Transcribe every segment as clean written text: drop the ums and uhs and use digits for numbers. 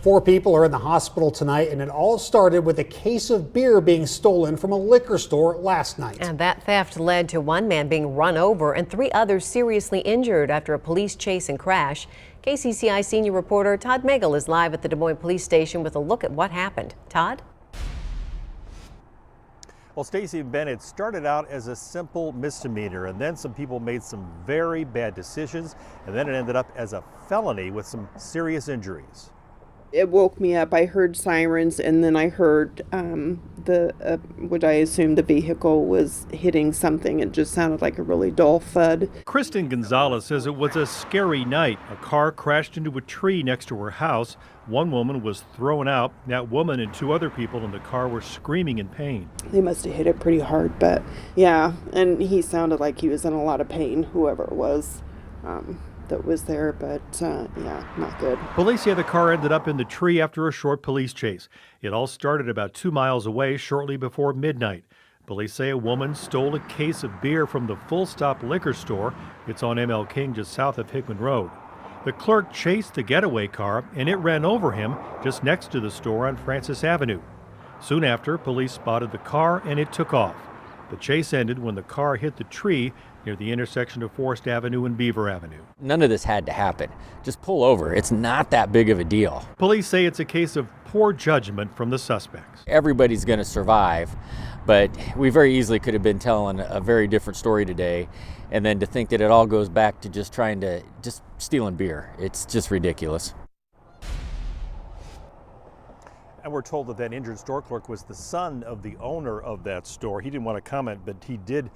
4 people are in the hospital tonight, and it all started with a case of beer being stolen from a liquor store last night. And that theft led to one man being run over and 3 others seriously injured after a police chase and crash. KCCI senior reporter Todd Magel is live at the Des Moines Police Station with a look at what happened. Todd? Well, Stacey and Ben, it started out as a simple misdemeanor, and then some people made some very bad decisions, and then it ended up as a felony with some serious injuries. It woke me up. I heard sirens, and then I heard what I assumed the vehicle was hitting something. It just sounded like a really dull thud. Kristen Gonzalez says it was a scary night. A car crashed into a tree next to her house. One woman was thrown out. That woman and 2 other people in the car were screaming in pain. They must have hit it pretty hard, but yeah, and he sounded like he was in a lot of pain, whoever it was that was there, but yeah, not good. Police say the car ended up in the tree after a short police chase. It all started about 2 miles away shortly before midnight. Police say a woman stole a case of beer from the Full Stop liquor store. It's on ML King just south of Hickman Road. The clerk chased the getaway car and it ran over him just next to the store on Francis Avenue. Soon after, police spotted the car and it took off. The chase ended when the car hit the tree near the intersection of Forest Avenue and Beaver Avenue. None of this had to happen. Just pull over. It's not that big of a deal. Police say it's a case of poor judgment from the suspects. Everybody's going to survive, but we very easily could have been telling a very different story today. And then to think that it all goes back to just stealing beer. It's just ridiculous. And we're told that injured store clerk was the son of the owner of that store. He didn't want to comment, but he did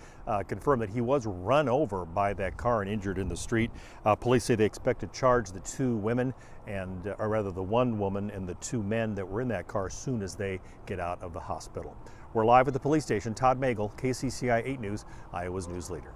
confirm that he was run over by that car and injured in the street. Police say they expect to charge the 2 women, or rather the 1 woman and the 2 men that were in that car as soon as they get out of the hospital. We're live at the police station. Todd Magel, KCCI 8 News, Iowa's news leader.